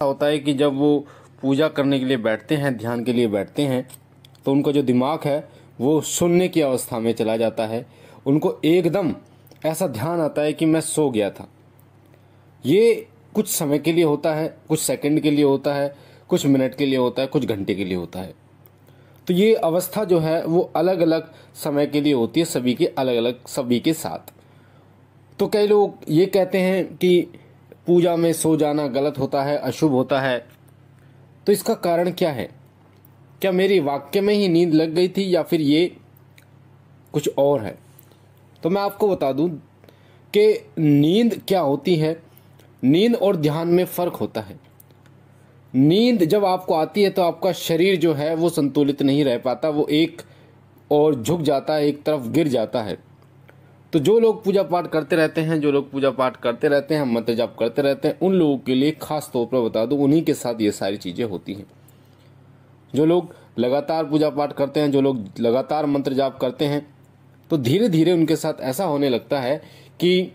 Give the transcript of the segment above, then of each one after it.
होता है कि जब वो पूजा करने के लिए बैठते हैं, ध्यान के लिए बैठते हैं, तो उनका जो दिमाग है वो सुनने की अवस्था में चला जाता है। उनको एकदम ऐसा ध्यान आता है कि मैं सो गया था। ये कुछ समय के लिए होता है, कुछ सेकंड के लिए होता है, कुछ मिनट के लिए होता है, कुछ घंटे के लिए होता है। तो ये अवस्था जो है वो अलग अलग समय के लिए होती है, सभी के अलग अलग, सभी के साथ। तो कई लोग ये कहते हैं कि पूजा में सो जाना गलत होता है, अशुभ होता है। तो इसका कारण क्या है? क्या मेरी वाक्य में ही नींद लग गई थी या फिर ये कुछ और है? तो मैं आपको बता दूं कि नींद क्या होती है। नींद और ध्यान में फर्क होता है। नींद जब आपको आती है तो आपका शरीर जो है वो संतुलित नहीं रह पाता, वो एक और झुक जाता है, एक तरफ गिर जाता है। तो जो लोग पूजा पाठ करते रहते हैं, मंत्र जाप करते रहते हैं, उन लोगों के लिए खास तौर पर बता दूं, उन्हीं के साथ ये सारी चीजें होती हैं। जो लोग लगातार पूजा पाठ करते हैं, जो लोग लगातार मंत्र जाप करते हैं, तो धीरे धीरे उनके साथ ऐसा होने लगता है कि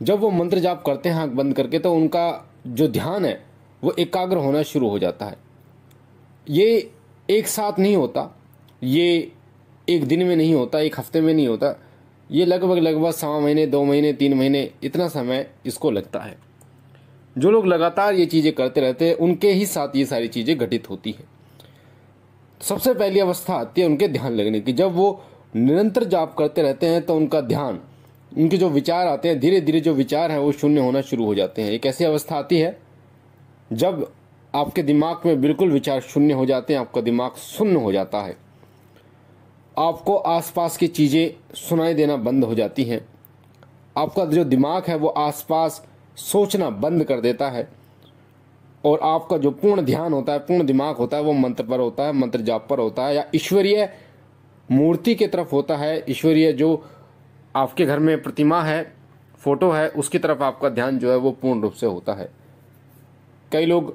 जब वो मंत्र जाप करते हैं आंख बंद करके, तो उनका जो ध्यान है वो एकाग्र होना शुरू हो जाता है। ये एक साथ नहीं होता, ये एक दिन में नहीं होता, एक हफ्ते में नहीं होता। ये लगभग 6 महीने, 2 महीने, 3 महीने, इतना समय इसको लगता है। जो लोग लगातार ये चीजें करते रहते हैं, उनके ही साथ ये सारी चीजें घटित होती है। सबसे पहली अवस्था आती है उनके ध्यान लगने की। जब वो निरंतर जाप करते रहते हैं तो उनका ध्यान, उनके जो विचार आते हैं, धीरे धीरे जो विचार हैं वो शून्य होना शुरू हो जाते हैं। एक ऐसी अवस्था आती है जब आपके दिमाग में बिल्कुल विचार शून्य हो जाते हैं, आपका दिमाग शून्य हो जाता है। आपको आसपास की चीजें सुनाई देना बंद हो जाती हैं। आपका जो दिमाग है वो आसपास सोचना बंद कर देता है और आपका जो पूर्ण ध्यान होता है, पूर्ण दिमाग होता है, वो मंत्र पर होता है, मंत्र जाप पर होता है, या ईश्वरीय मूर्ति की तरफ होता है। ईश्वरीय जो आपके घर में प्रतिमा है, फोटो है, उसकी तरफ आपका ध्यान जो है वो पूर्ण रूप से होता है। कई लोग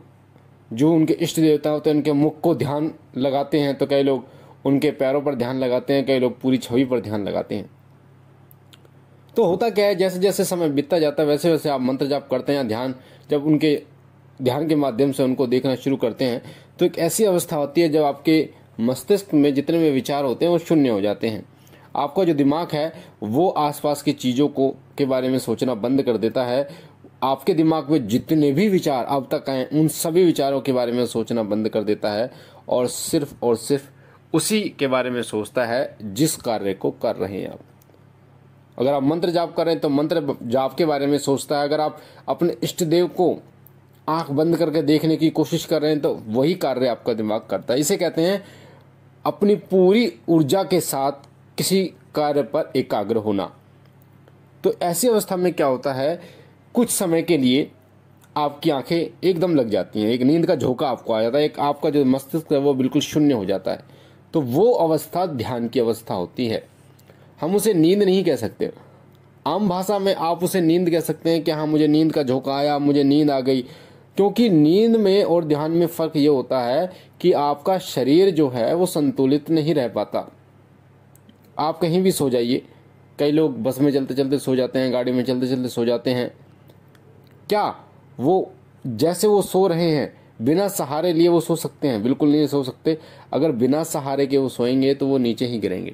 जो उनके इष्ट देवता होते हैं उनके मुख को ध्यान लगाते हैं, तो कई लोग उनके पैरों पर ध्यान लगाते हैं, कई लोग पूरी छवि पर ध्यान लगाते हैं। तो होता क्या है, जैसे जैसे समय बीतता जाता है वैसे वैसे आप मंत्र जाप करते हैं या ध्यान, जब उनके ध्यान के माध्यम से उनको देखना शुरू करते हैं, तो एक ऐसी अवस्था होती है जब आपके मस्तिष्क में जितने भी विचार होते हैं वो शून्य हो जाते हैं। आपका जो दिमाग है वो आसपास की चीज़ों को के बारे में सोचना बंद कर देता है। आपके दिमाग में जितने भी विचार अब तक आए, उन सभी विचारों के बारे में सोचना बंद कर देता है और सिर्फ उसी के बारे में सोचता है जिस कार्य को कर रहे हैं आप। अगर आप मंत्र जाप कर रहे हैं तो मंत्र जाप के बारे में सोचता है। अगर आप अपने इष्ट देव को आंख बंद करके देखने की कोशिश कर रहे हैं तो वही कार्य आपका दिमाग करता है। इसे कहते हैं अपनी पूरी ऊर्जा के साथ किसी कार्य पर एकाग्र होना। तो ऐसी अवस्था में क्या होता है, कुछ समय के लिए आपकी आंखें एकदम लग जाती हैं, एक नींद का झोंका आपको आ जाता है, एक आपका जो मस्तिष्क है वो बिल्कुल शून्य हो जाता है। तो वो अवस्था ध्यान की अवस्था होती है। हम उसे नींद नहीं कह सकते। आम भाषा में आप उसे नींद कह सकते हैं कि हाँ मुझे नींद का झोंका आया, मुझे नींद आ गई। क्योंकि नींद में और ध्यान में फर्क ये होता है कि आपका शरीर जो है वो संतुलित नहीं रह पाता। आप कहीं भी सो जाइए, कई लोग बस में चलते चलते सो जाते हैं, गाड़ी में चलते चलते सो जाते हैं। क्या वो जैसे वो सो रहे हैं बिना सहारे लिए वो सो सकते हैं? बिल्कुल नहीं सो सकते। अगर बिना सहारे के वो सोएंगे तो वो नीचे ही गिरेंगे।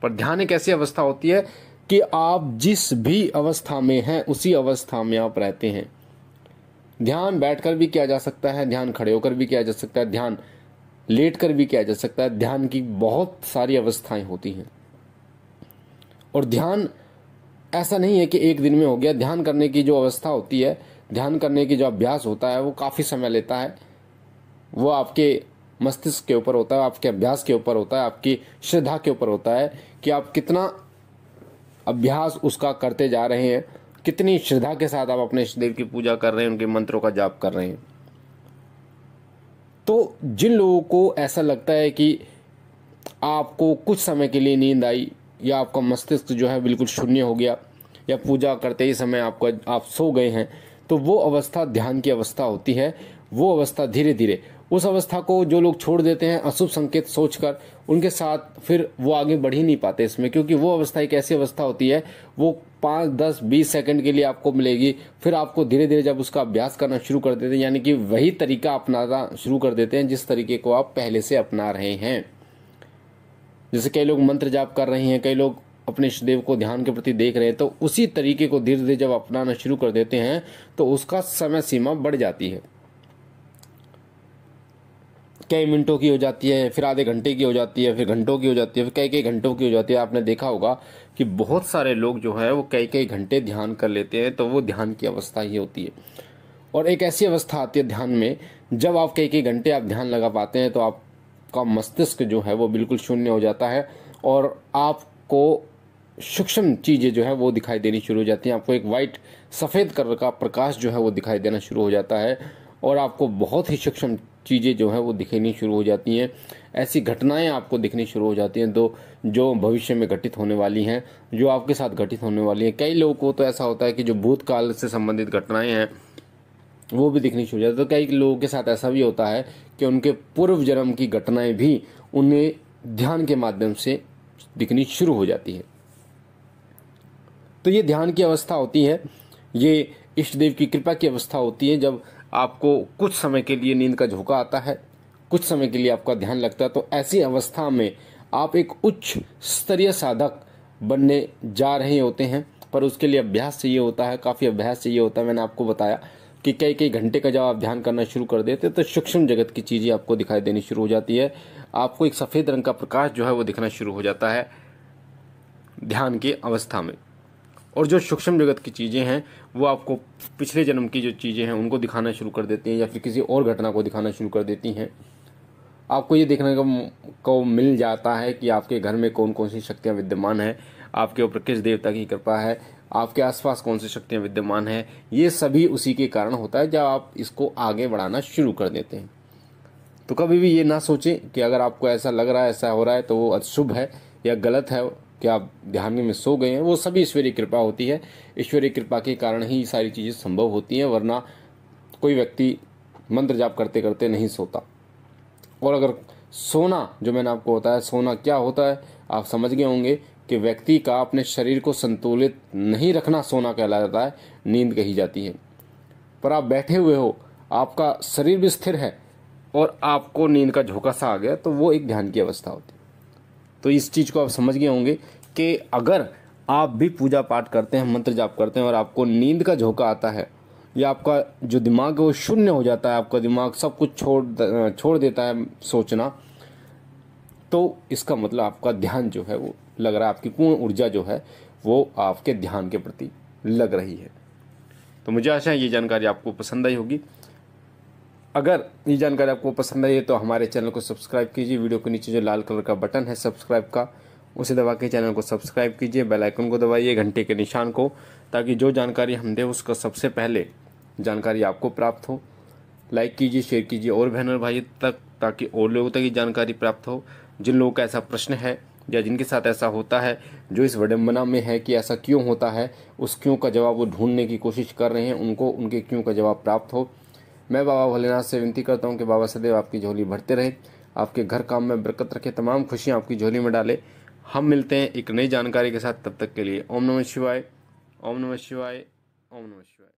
पर ध्यान एक ऐसी अवस्था होती है कि आप जिस भी अवस्था में हैं उसी अवस्था में आप रहते हैं। ध्यान बैठकर भी किया जा सकता है, ध्यान खड़े होकर भी किया जा सकता है, ध्यान लेट कर भी किया जा सकता है। ध्यान की बहुत सारी अवस्थाएं होती हैं और ध्यान ऐसा नहीं है कि एक दिन में हो गया। ध्यान करने की जो अवस्था होती है, ध्यान करने की जो अभ्यास होता है वो काफ़ी समय लेता है। वो आपके मस्तिष्क के ऊपर होता है, आपके अभ्यास के ऊपर होता है, आपकी श्रद्धा के ऊपर होता है कि आप कितना अभ्यास उसका करते जा रहे हैं, कितनी श्रद्धा के साथ आप अपने इष्ट देव की पूजा कर रहे हैं, उनके मंत्रों का जाप कर रहे हैं। तो जिन लोगों को ऐसा लगता है कि आपको कुछ समय के लिए नींद आई या आपका मस्तिष्क जो है बिल्कुल शून्य हो गया या पूजा करते ही समय आप सो गए हैं, तो वो अवस्था ध्यान की अवस्था होती है। वो अवस्था धीरे धीरे उस अवस्था को जो लोग छोड़ देते हैं अशुभ संकेत सोचकर, उनके साथ फिर वो आगे बढ़ ही नहीं पाते इसमें, क्योंकि वो अवस्था एक ऐसी अवस्था होती है वो 5, 10, 20 सेकंड के लिए आपको मिलेगी। फिर आपको धीरे धीरे जब उसका अभ्यास करना शुरू कर देते हैं, यानी कि वही तरीका अपनाना शुरू कर देते हैं जिस तरीके को आप पहले से अपना रहे हैं। जैसे कई लोग मंत्र जाप कर रहे हैं, कई लोग अपने इष्ट देव को ध्यान के प्रति देख रहे हैं, तो उसी तरीके को धीरे धीरे जब अपनाना शुरू कर देते हैं तो उसका समय सीमा बढ़ जाती है। कई मिनटों की हो जाती है, फिर आधे घंटे की हो जाती है, फिर घंटों की हो जाती है, फिर कई कई घंटों की हो जाती है। आपने देखा होगा कि बहुत सारे लोग जो है वो कई कई घंटे ध्यान कर लेते हैं, तो वो ध्यान की अवस्था ही होती है। और एक ऐसी अवस्था आती है ध्यान में, जब आप कई कई घंटे आप ध्यान लगा पाते हैं तो आपका मस्तिष्क जो है वो बिल्कुल शून्य हो जाता है और आपको सूक्ष्म चीज़ें जो है वो दिखाई देनी शुरू हो जाती हैं। आपको एक वाइट सफ़ेद कलर का प्रकाश जो है वो दिखाई देना शुरू हो जाता है और आपको बहुत ही सूक्ष्म चीज़ें जो है वो दिखनी शुरू हो जाती हैं। ऐसी घटनाएं आपको दिखनी शुरू हो जाती हैं जो भविष्य में घटित होने वाली हैं, जो आपके साथ घटित होने वाली हैं। कई लोगों को तो ऐसा होता है कि जो भूतकाल से संबंधित घटनाएं हैं वो भी दिखनी शुरू हो जाती है। तो कई लोगों के साथ ऐसा भी होता है कि उनके पूर्व जन्म की घटनाएं भी उन्हें ध्यान के माध्यम से दिखनी शुरू हो जाती है। तो ये ध्यान की अवस्था होती है, ये इष्ट देव की कृपा की अवस्था होती है। जब आपको कुछ समय के लिए नींद का झोंका आता है, कुछ समय के लिए आपका ध्यान लगता है, तो ऐसी अवस्था में आप एक उच्च स्तरीय साधक बनने जा रहे होते हैं। पर उसके लिए अभ्यास चाहिए होता है, काफ़ी अभ्यास चाहिए होता है। मैंने आपको बताया कि कई कई घंटे का जब आप ध्यान करना शुरू कर देते तो सूक्ष्म जगत की चीज़ें आपको दिखाई देनी शुरू हो जाती है। आपको एक सफ़ेद रंग का प्रकाश जो है वो दिखना शुरू हो जाता है ध्यान की अवस्था में। और जो सूक्ष्म जगत की चीज़ें हैं वो आपको पिछले जन्म की जो चीज़ें हैं उनको दिखाना शुरू कर देती हैं या फिर किसी और घटना को दिखाना शुरू कर देती हैं। आपको ये देखने को मिल जाता है कि आपके घर में कौन कौन सी शक्तियाँ विद्यमान हैं, आपके ऊपर किस देवता की कृपा है, आपके आसपास कौन सी शक्तियाँ विद्यमान हैं। ये सभी उसी के कारण होता है जब आप इसको आगे बढ़ाना शुरू कर देते हैं। तो कभी भी ये ना सोचें कि अगर आपको ऐसा लग रहा है, ऐसा हो रहा है, तो वो अशुभ है या गलत है कि आप ध्यान में सो गए हैं। वो सभी ईश्वरीय कृपा होती है। ईश्वरीय कृपा के कारण ही सारी चीज़ें संभव होती हैं, वरना कोई व्यक्ति मंत्र जाप करते करते नहीं सोता। और अगर सोना, जो मैंने आपको बताया सोना क्या होता है, आप समझ गए होंगे कि व्यक्ति का अपने शरीर को संतुलित नहीं रखना सोना कहलाता है, नींद कही जाती है। पर आप बैठे हुए हो, आपका शरीर भी स्थिर है और आपको नींद का झोंका सा आ गया, तो वो एक ध्यान की अवस्था होती है। तो इस चीज़ को आप समझ गए होंगे कि अगर आप भी पूजा पाठ करते हैं, मंत्र जाप करते हैं और आपको नींद का झोंका आता है या आपका जो दिमाग है वो शून्य हो जाता है, आपका दिमाग सब कुछ छोड़ देता है सोचना, तो इसका मतलब आपका ध्यान जो है वो लग रहा है, आपकी पूर्ण ऊर्जा जो है वो आपके ध्यान के प्रति लग रही है। तो मुझे आशा है ये जानकारी आपको पसंद आई होगी। अगर ये जानकारी आपको पसंद आई है तो हमारे चैनल को सब्सक्राइब कीजिए। वीडियो के नीचे जो लाल कलर का बटन है सब्सक्राइब का, उसे दबा के चैनल को सब्सक्राइब कीजिए। बेल आइकन को दबाइए, घंटे के निशान को, ताकि जो जानकारी हम दें उसका सबसे पहले जानकारी आपको प्राप्त हो। लाइक कीजिए, शेयर कीजिए और बहन और भाई तक, ताकि और लोगों तक ये जानकारी प्राप्त हो। जिन लोगों का ऐसा प्रश्न है या जिनके साथ ऐसा होता है, जो इस विडंबना में है कि ऐसा क्यों होता है, उस क्यों का जवाब वो ढूंढने की कोशिश कर रहे हैं, उनको उनके क्यों का जवाब प्राप्त हो। मैं बाबा भोलेनाथ से विनती करता हूँ कि बाबा सदैव आपकी झोली भरते रहे, आपके घर काम में बरकत रखे, तमाम खुशियाँ आपकी झोली में डाले। हम मिलते हैं एक नई जानकारी के साथ, तब तक के लिए ओम नमः शिवाय, ओम नमः शिवाय, ओम नमः शिवाय।